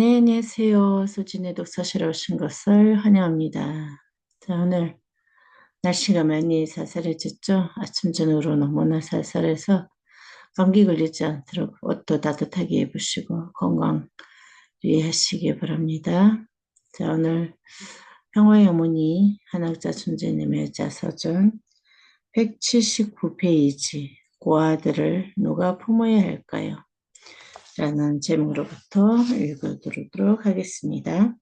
네, 안녕하세요. 소진의 독서실에 오신 것을 환영합니다. 자, 오늘 날씨가 많이 쌀쌀해졌죠? 아침 저녁으로 너무나 쌀쌀해서 감기 걸리지 않도록 옷도 따뜻하게 입으시고 건강 유의하시기 바랍니다. 자, 오늘 평화의 어머니 한학자 천재님의 자서전 179페이지 고아들을 누가 품어야 할까요? 라는 제목으로부터 읽어드리도록 하겠습니다.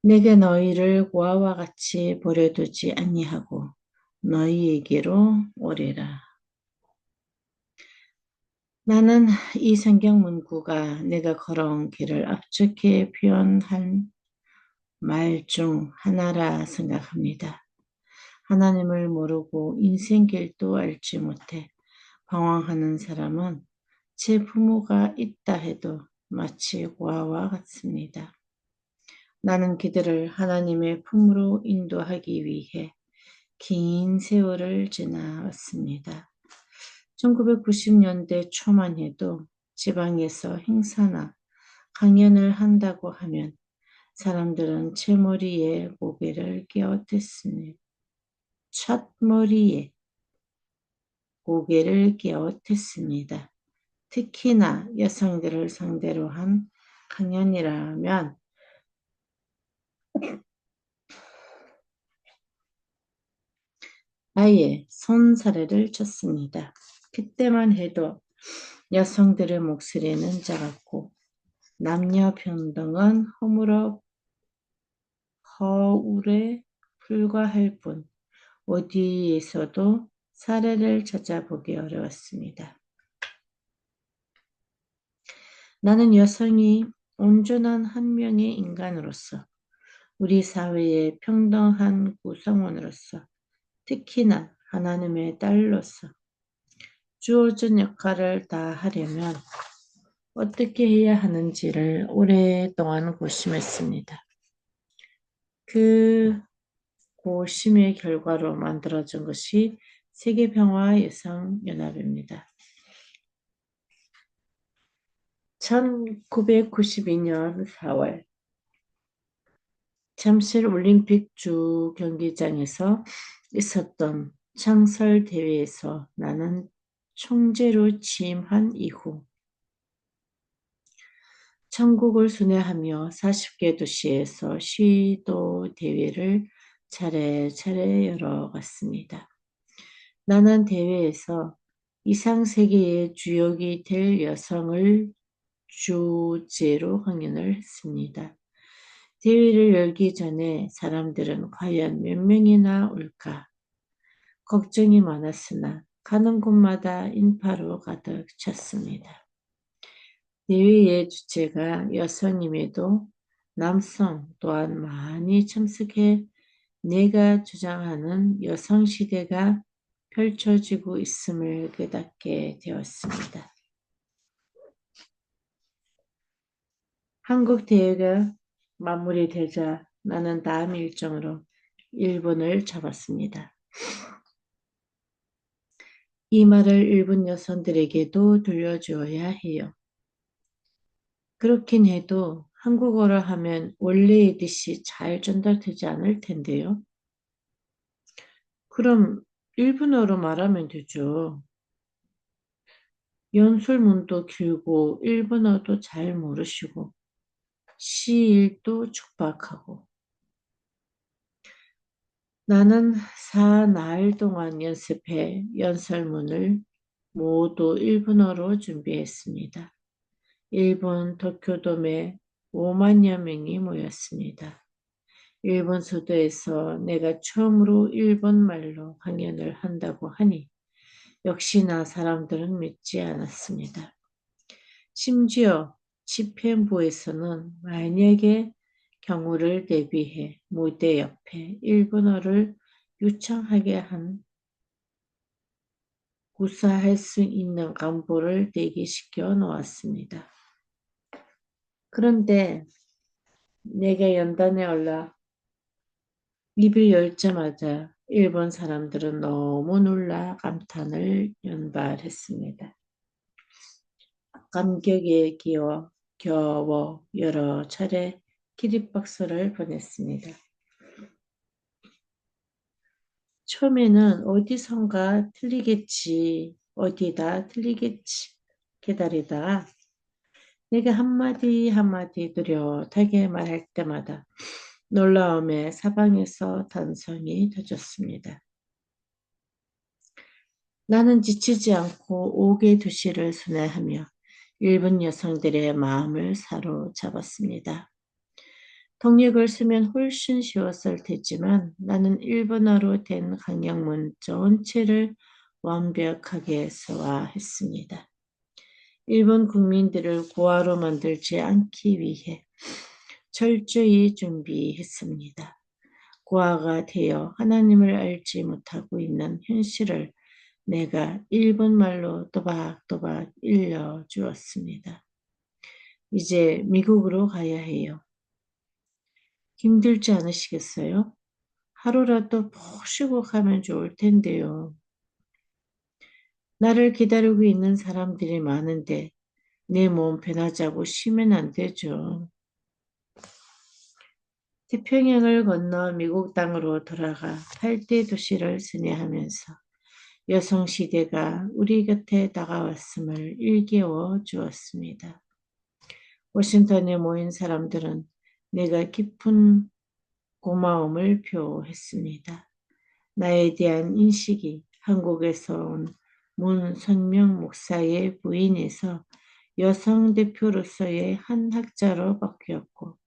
내가 너희를 고아와 같이 버려두지 아니하고 너희에게로 오리라. 나는 이 성경 문구가 내가 걸어온 길을 압축해 표현한 말 중 하나라 생각합니다. 하나님을 모르고 인생길도 알지 못해 방황하는 사람은 제 부모가 있다 해도 마치 고아와 같습니다. 나는 그들을 하나님의 품으로 인도하기 위해 긴 세월을 지나왔습니다. 1990년대 초만 해도 지방에서 행사나 강연을 한다고 하면 사람들은 제 머리에 고개를 갸웃했습니다. 첫머리에 고개를 갸웃했습니다. 특히나 여성들을 상대로 한 강연이라면 아예 손사래를 쳤습니다. 그때만 해도 여성들의 목소리는 작았고 남녀 평등은 허울에 불과할 뿐 어디에서도 사례를 찾아보기 어려웠습니다. 나는 여성이 온전한 한 명의 인간으로서 우리 사회의 평등한 구성원으로서 특히나 하나님의 딸로서 주어진 역할을 다하려면 어떻게 해야 하는지를 오랫동안 고심했습니다. 그 고심의 결과로 만들어진 것이 세계평화여성연합입니다. 1992년 4월 잠실 올림픽 주 경기장에서 있었던 창설대회에서 나는 총재로 취임한 이후 전국을 순회하며 40개 도시에서 시도 대회를 차례차례 열어갔습니다. 나는 대회에서 이상 세계의 주역이 될 여성을 주제로 강연을 했습니다. 대회를 열기 전에 사람들은 과연 몇 명이나 올까 걱정이 많았으나 가는 곳마다 인파로 가득 찼습니다. 대회의 주체가 여성임에도 남성 또한 많이 참석해 내가 주장하는 여성시대가 펼쳐지고 있음을 깨닫게 되었습니다. 한국 대회가 마무리되자 나는 다음 일정으로 일본을 잡았습니다. 이 말을 일본 여성들에게도 들려주어야 해요. 그렇긴 해도 한국어로 하면 원래의 뜻이 잘 전달되지 않을 텐데요. 그럼 일본어로 말하면 되죠. 연설문도 길고 일본어도 잘 모르시고 시일도 촉박하고 나는 4나흘 동안 연습해 연설문을 모두 일본어로 준비했습니다. 일본 도쿄돔에 5만여 명이 모였습니다. 일본 수도에서 내가 처음으로 일본말로 강연을 한다고 하니 역시나 사람들은 믿지 않았습니다. 심지어 집행부에서는 만약에 경우를 대비해 무대 옆에 일본어를 유창하게 한 구사할 수 있는 간부를 대기시켜 놓았습니다. 그런데 내가 연단에 올라 입을 열자마자 일본 사람들은 너무 놀라 감탄을 연발했습니다. 감격에 겨워 여러 차례 기립박수를 보냈습니다. 처음에는 어디선가 틀리겠지, 어디다 틀리겠지 기다리다 내가 한마디 한마디 뚜렷하게 말할 때마다 놀라움에 사방에서 단성이 터졌습니다. 나는 지치지 않고 5개2시를 순회하며 일본 여성들의 마음을 사로잡았습니다. 통역을 쓰면 훨씬 쉬웠을 테지만 나는 일본어로 된 강령문 전체를 완벽하게 소화했습니다. 일본 국민들을 고아로 만들지 않기 위해 철저히 준비했습니다. 고아가 되어 하나님을 알지 못하고 있는 현실을 내가 일본말로 또박또박 일러주었습니다. 이제 미국으로 가야 해요. 힘들지 않으시겠어요? 하루라도 푹 쉬고 가면 좋을 텐데요. 나를 기다리고 있는 사람들이 많은데 내 몸 변하자고 쉬면 안 되죠. 태평양을 건너 미국 땅으로 돌아가 8대 도시를 순회하면서 여성시대가 우리 곁에 다가왔음을 일깨워 주었습니다. 워싱턴에 모인 사람들은 내가 깊은 고마움을 표했습니다. 나에 대한 인식이 한국에서 온 문선명 목사의 부인에서 여성 대표로서의 한 학자로 바뀌었고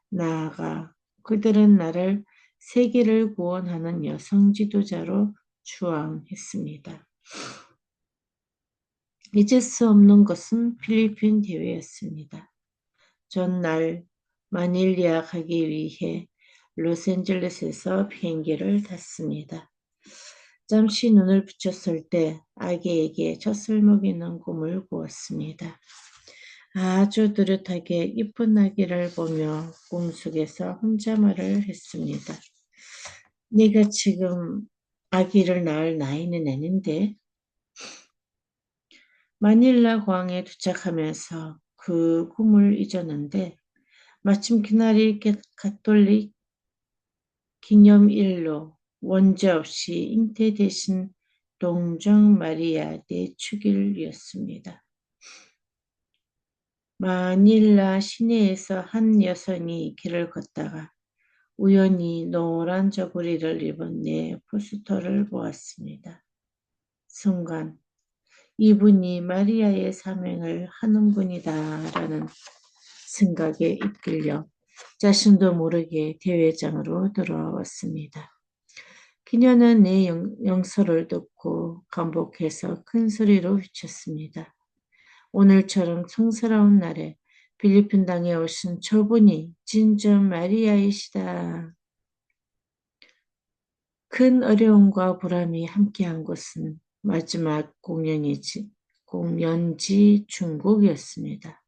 나아가 그들은 나를 세계를 구원하는 여성 지도자로 추앙했습니다. 잊을 수 없는 것은 필리핀 대회였습니다. 전날 마닐리아 가기 위해 로스앤젤레스에서 비행기를 탔습니다. 잠시 눈을 붙였을 때 아기에게 젖을 먹이는 꿈을 꾸었습니다. 아주 뚜렷하게 이쁜 아기를 보며 꿈속에서 혼자 말을 했습니다. 내가 지금 아기를 낳을 나이는 아닌데. 마닐라 공항에 도착하면서 그 꿈을 잊었는데 마침 그날이 가톨릭 기념일로 원죄 없이 잉태되신 동정 마리아 대축일이었습니다. 마닐라 시내에서 한 여성이 길을 걷다가 우연히 노란 저고리를 입은 내 포스터를 보았습니다. 순간 이분이 마리아의 사명을 하는 분이다라는 생각에 이끌려 자신도 모르게 대회장으로 돌아왔습니다. 그녀는 내 영서를 듣고 감복해서 큰 소리로 외쳤습니다. 오늘처럼 성스러운 날에 필리핀 땅에 오신 저분이 진정 마리아이시다. 큰 어려움과 보람이 함께한 곳은 마지막 공연지 중국이었습니다.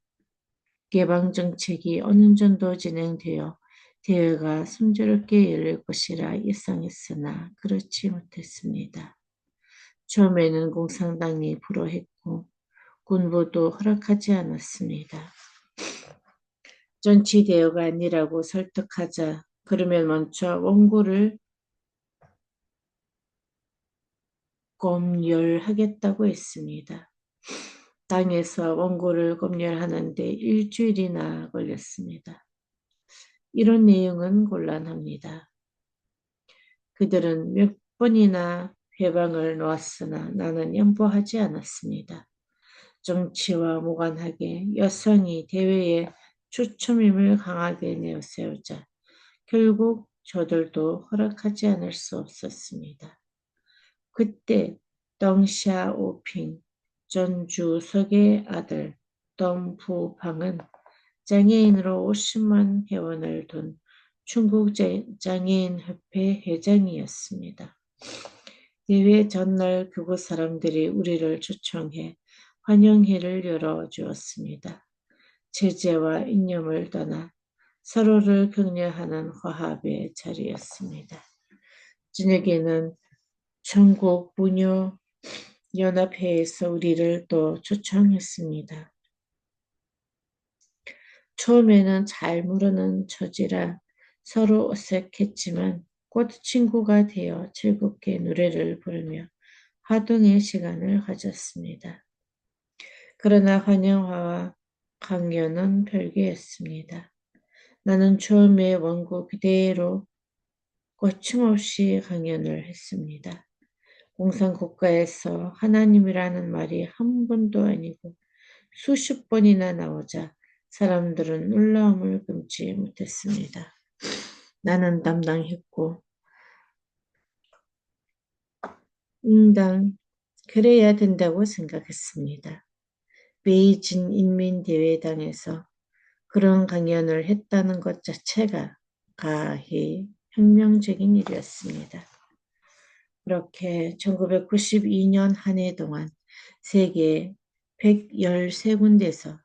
개방 정책이 어느 정도 진행되어 대회가 순조롭게 열릴 것이라 예상했으나 그렇지 못했습니다. 처음에는 공산당이 불허했고 군부도 허락하지 않았습니다. 정치대회가 아니라고 설득하자 그러면 먼저 원고를 검열하겠다고 했습니다. 당에서 원고를 검열하는데 일주일이나 걸렸습니다. 이런 내용은 곤란합니다. 그들은 몇 번이나 회방을 놓았으나 나는 양보하지 않았습니다. 정치와 무관하게 여성이 대회에 추첨임을 강하게 내세우자 결국 저들도 허락하지 않을 수 없었습니다. 그때 덩샤오핑 전 주석의 아들 덤부팡은 장애인으로 50만 회원을 둔 중국 장애인협회 회장이었습니다. 대회 전날 그곳 사람들이 우리를 초청해 환영회를 열어주었습니다. 제재와 이념을 떠나 서로를 격려하는 화합의 자리였습니다. 저녁에는 전국 무녀 연합회에서 우리를 또 초청했습니다. 처음에는 잘 모르는 처지라 서로 어색했지만 곧 친구가 되어 즐겁게 노래를 부르며 화동의 시간을 가졌습니다. 그러나 환영화와 강연은 별개였습니다. 나는 처음에 원고 그대로 거침없이 강연을 했습니다. 공상국가에서 하나님이라는 말이 한 번도 아니고 수십 번이나 나오자 사람들은 놀라움을 금치 못했습니다. 나는 담당했고 응당 그래야 된다고 생각했습니다. 베이징 인민대회당에서 그런 강연을 했다는 것 자체가 가히 혁명적인 일이었습니다. 그렇게 1992년 한 해 동안 세계 113군데에서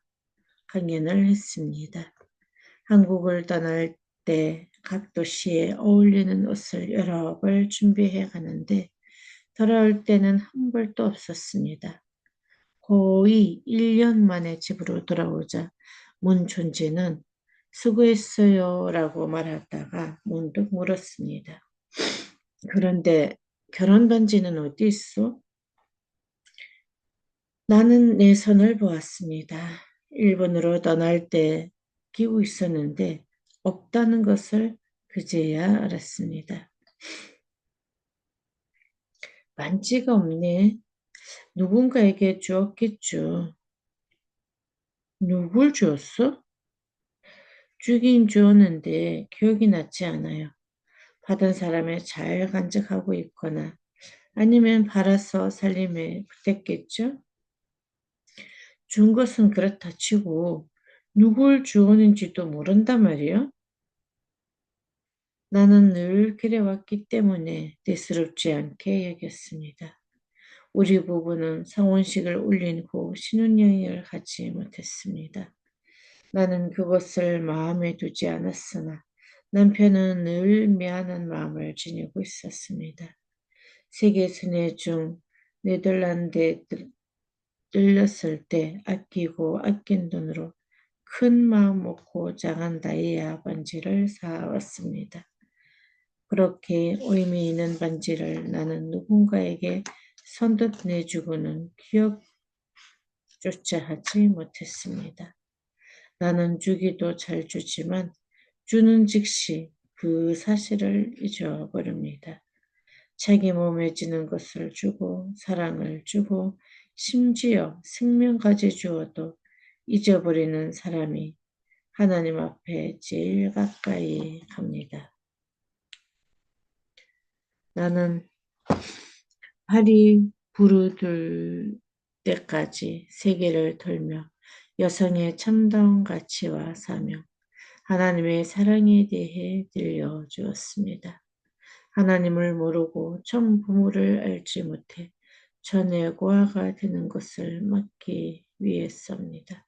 강연을 했습니다. 한국을 떠날 때 각 도시에 어울리는 옷을 여러 벌 준비해 가는데 돌아올 때는 한 벌도 없었습니다. 거의 1년 만에 집으로 돌아오자 문촌지는 수고했어요 라고 말하다가 문득 물었습니다. 그런데 결혼 반지는 어디 있어? 나는 내 손을 보았습니다. 일본으로 떠날 때 끼고 있었는데 없다는 것을 그제야 알았습니다. 반지가 없네. 누군가에게 주었겠죠. 누굴 주었어? 주긴 주었는데 기억이 나지 않아요. 받은 사람이 잘 간직하고 있거나 아니면 팔아서 살림에 보탰겠죠? 준 것은 그렇다 치고 누굴 주었는지도 모른단 말이요. 나는 늘 그래왔기 때문에 대수롭지 않게 여겼습니다. 우리 부부는 상혼식을 올린 후 신혼여행을 가지 못했습니다. 나는 그것을 마음에 두지 않았으나 남편은 늘 미안한 마음을 지니고 있었습니다. 세계 순회 중 네덜란드에 들렸을 때 아끼고 아낀 돈으로 큰 마음 먹고 작은 다이아 반지를 사왔습니다. 그렇게 의미 있는 반지를 나는 누군가에게 선뜻 내주고는 기억조차 하지 못했습니다. 나는 주기도 잘 주지만 주는 즉시 그 사실을 잊어버립니다. 자기 몸에 지는 것을 주고 사랑을 주고 심지어 생명까지 주어도 잊어버리는 사람이 하나님 앞에 제일 가까이 갑니다. 나는 팔이 부르들 때까지 세계를 돌며 여성의 참다운 가치와 사명, 하나님의 사랑에 대해 들려주었습니다. 하나님을 모르고 참 부모를 알지 못해 전의 고아가 되는 것을 막기 위해서입니다.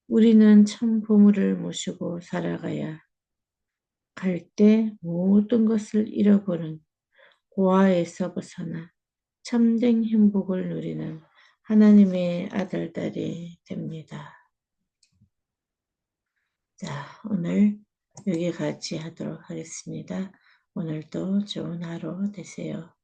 우리는 참 부모를 모시고 살아가야 갈 때 모든 것을 잃어버린 고아에서 벗어나 참된 행복을 누리는 하나님의 아들, 딸이 됩니다. 자, 오늘 여기까지 하도록 하겠습니다. 오늘도 좋은 하루 되세요.